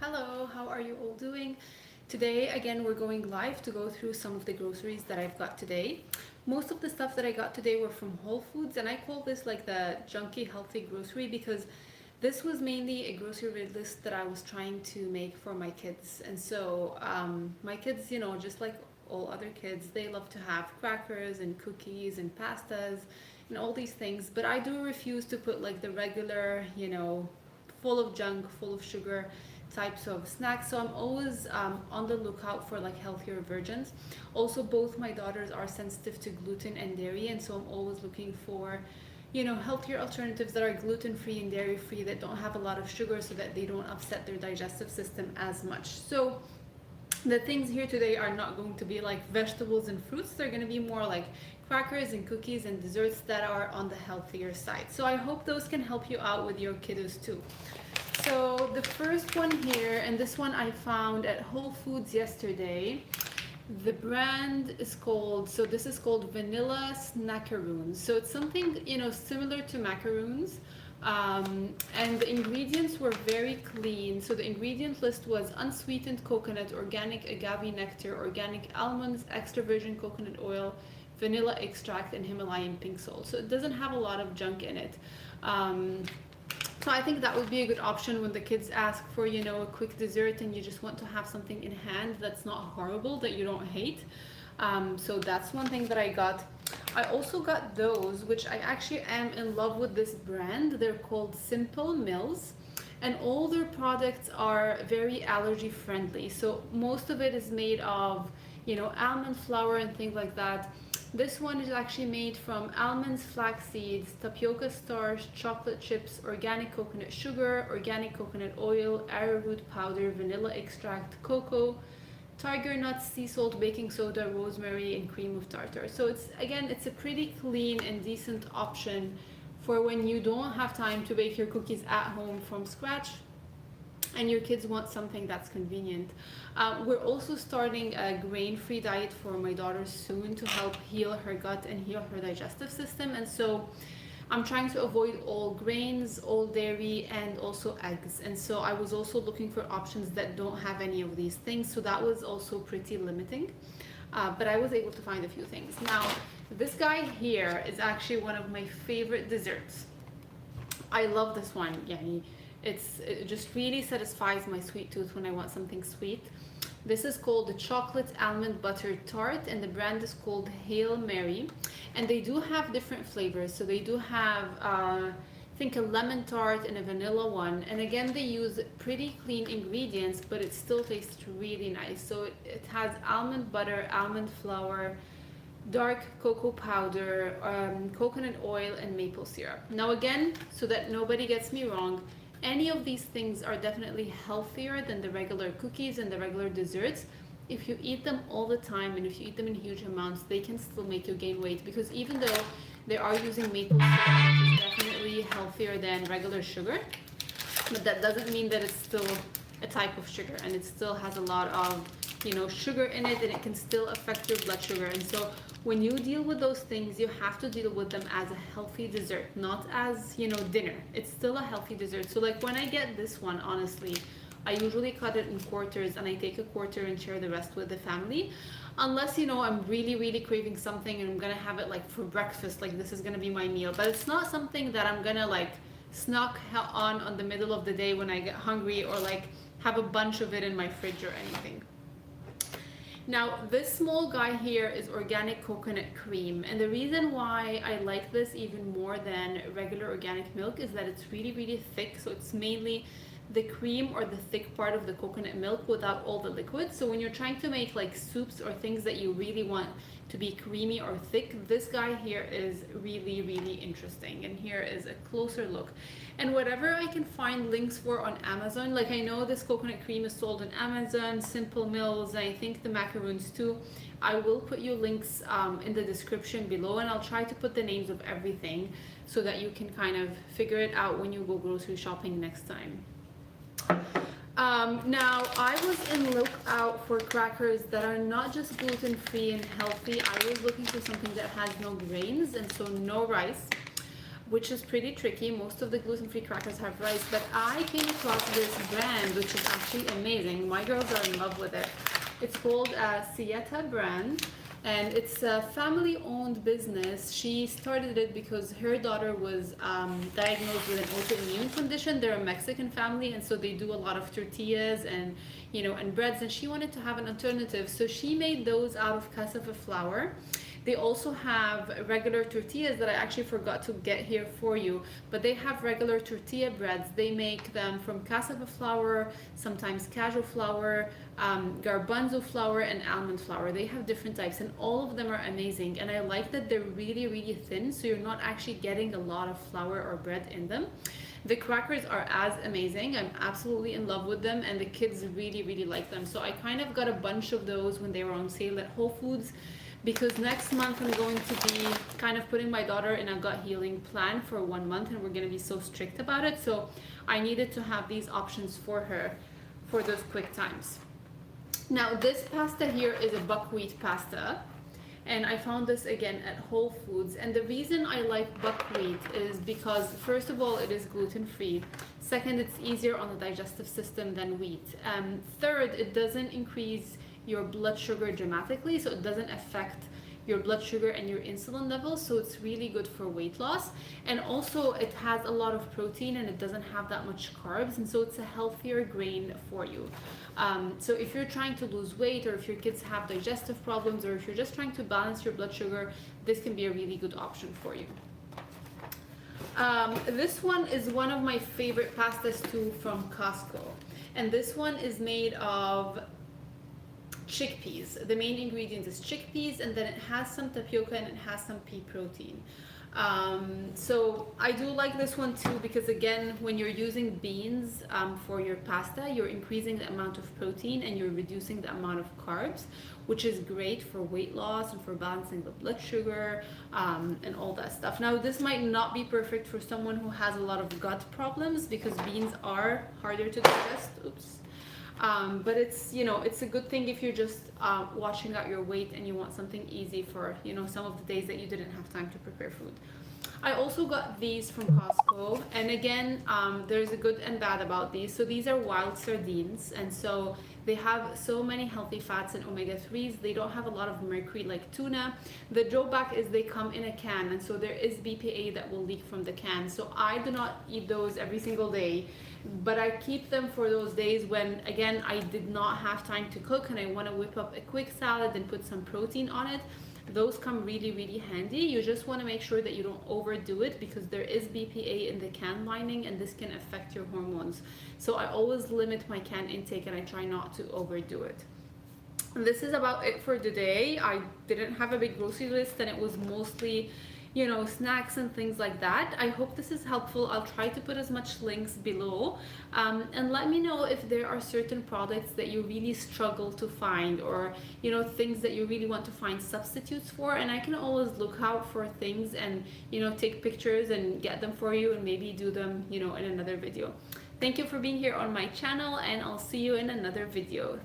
Hello, how are you all doing? Today, again, we're going live to go through some of the groceries that I've got today. Most of the stuff that I got today were from Whole Foods, and I call this like the junky healthy grocery because this was mainly a grocery list that I was trying to make for my kids. And so, my kids, just like all other kids, they love to have crackers and cookies and pastas and all these things, but I do refuse to put like the regular, full of junk, full of sugar types of snacks. So I'm always on the lookout for like healthier versions. Also, both my daughters are sensitive to gluten and dairy, and so I'm always looking for healthier alternatives that are gluten-free and dairy-free that don't have a lot of sugar so that they don't upset their digestive system as much. So the things here today are not going to be like vegetables and fruits. They're going to be more like crackers and cookies and desserts that are on the healthier side. So I hope those can help you out with your kiddos too. So the first one here, and this one I found at Whole Foods yesterday. The brand is called, so this is called Vanilla Snackaroons. So it's something, similar to macaroons. And the ingredients were very clean. So the ingredient list was unsweetened coconut, organic agave nectar, organic almonds, extra virgin coconut oil, vanilla extract, and Himalayan pink salt. So it doesn't have a lot of junk in it. So I think that would be a good option when the kids ask for, a quick dessert and you just want to have something in hand that's not horrible, that you don't hate. So that's one thing that I got. I also got those, which I actually am in love with this brand. They're called Simple Mills, and all their products are very allergy friendly. So most of it is made of, almond flour and things like that. This one is actually made from almonds, flax seeds, tapioca starch, chocolate chips, organic coconut sugar, organic coconut oil, arrowroot powder, vanilla extract, cocoa, tiger nuts, sea salt, baking soda, rosemary, and cream of tartar. So it's a pretty clean and decent option for when you don't have time to bake your cookies at home from scratch and your kids want something that's convenient. We're also starting a grain-free diet for my daughter soon to help heal her gut and heal her digestive system. And so I'm trying to avoid all grains, all dairy, and also eggs. And so I was also looking for options that don't have any of these things. So that was also pretty limiting. But I was able to find a few things. Now, this guy here is actually one of my favorite desserts. I love this one. Yeah, it just really satisfies my sweet tooth when I want something sweet. This is called the chocolate almond butter tart, and the brand is called Hail Mary. And they do have different flavors. So they do have, I think, a lemon tart and a vanilla one. And again, they use pretty clean ingredients, but it still tastes really nice. So it has almond butter, almond flour, dark cocoa powder, coconut oil, and maple syrup. Now again, so that nobody gets me wrong, any of these things are definitely healthier than the regular cookies and the regular desserts. If you eat them all the time and if you eat them in huge amounts, they can still make you gain weight, because even though they are using maple syrup, which is definitely healthier than regular sugar, but that doesn't mean that it's still a type of sugar, and it still has a lot of sugar in it, and it can still affect your blood sugar. And so when you deal with those things, you have to deal with them as a healthy dessert, not as dinner. It's still a healthy dessert. So like when I get this one, honestly, I usually cut it in quarters, and I take a quarter and share the rest with the family, unless I'm really craving something and I'm gonna have it like for breakfast, like this is gonna be my meal. But it's not something that I'm gonna like snack on the middle of the day when I get hungry, or like have a bunch of it in my fridge or anything. Now, this small guy here is organic coconut cream, and the reason why I like this even more than regular organic milk is that it's really thick. So it's mainly the cream or the thick part of the coconut milk without all the liquid. So when you're trying to make like soups or things that you really want to be creamy or thick, this guy here is really interesting. And here is a closer look. And whatever I can find links for on Amazon, like I know this coconut cream is sold on Amazon, Simple Mills, and I think the macaroons too. I will put you links in the description below, and I'll try to put the names of everything so that you can kind of figure it out when you go grocery shopping next time. Now, I was in lookout for crackers that are not just gluten-free and healthy. I was looking for something that has no grains and so no rice. which is pretty tricky. Most of the gluten-free crackers have rice, but I came across this brand, which is actually amazing. My girls are in love with it. It's called Sieta Bran, and it's a family-owned business. She started it because her daughter was diagnosed with an autoimmune condition. They're a Mexican family, and so they do a lot of tortillas and and breads, and she wanted to have an alternative. So she made those out of cassava flour. They also have regular tortillas that I actually forgot to get here for you, but they have regular tortilla breads. They make them from cassava flour, sometimes cashew flour, garbanzo flour, and almond flour. They have different types, and all of them are amazing. And I like that they're really, really thin, so you're not actually getting a lot of flour or bread in them. The crackers are as amazing. I'm absolutely in love with them, and the kids really, really like them. So I kind of got a bunch of those when they were on sale at Whole Foods, because next month I'm going to be kind of putting my daughter in a gut healing plan for 1 month, and we're going to be so strict about it. So I needed to have these options for her for those quick times. Now this pasta here is a buckwheat pasta, and I found this again at Whole Foods. And the reason I like buckwheat is because, first of all, it is gluten-free. Second, it's easier on the digestive system than wheat. Third, it doesn't increase your blood sugar dramatically, so it doesn't affect your blood sugar and your insulin levels, so it's really good for weight loss. And also it has a lot of protein, and it doesn't have that much carbs, and so it's a healthier grain for you. So if you're trying to lose weight, or if your kids have digestive problems, or if you're just trying to balance your blood sugar, this can be a really good option for you. This one is one of my favorite pastas too, from Costco, and this one is made of chickpeas. The main ingredient is chickpeas, and then it has some tapioca and it has some pea protein. So I do like this one too, because again, when you're using beans for your pasta, you're increasing the amount of protein and you're reducing the amount of carbs, which is great for weight loss and for balancing the blood sugar and all that stuff. Now this might not be perfect for someone who has a lot of gut problems, because beans are harder to digest. But it's it's a good thing if you're just watching out your weight and you want something easy for some of the days that you didn't have time to prepare food. I also got these from Costco, and again, there's a good and bad about these. So these are wild sardines, and so they have so many healthy fats and omega-3s. They don't have a lot of mercury like tuna. The drawback is they come in a can, and so there is BPA that will leak from the can. So I do not eat those every single day, but I keep them for those days when, again, I did not have time to cook and I want to whip up a quick salad and put some protein on it. Those come really, really handy. You just want to make sure that you don't overdo it, because there is BPA in the can lining, and this can affect your hormones. So I always limit my can intake, and I try not to overdo it. And this is about it for today. I didn't have a big grocery list, and it was mostly snacks and things like that. I hope this is helpful. I'll try to put as much links below, and let me know if there are certain products that you really struggle to find, or things that you really want to find substitutes for, and I can always look out for things and take pictures and get them for you, and maybe do them in another video. Thank you for being here on my channel, and I'll see you in another video.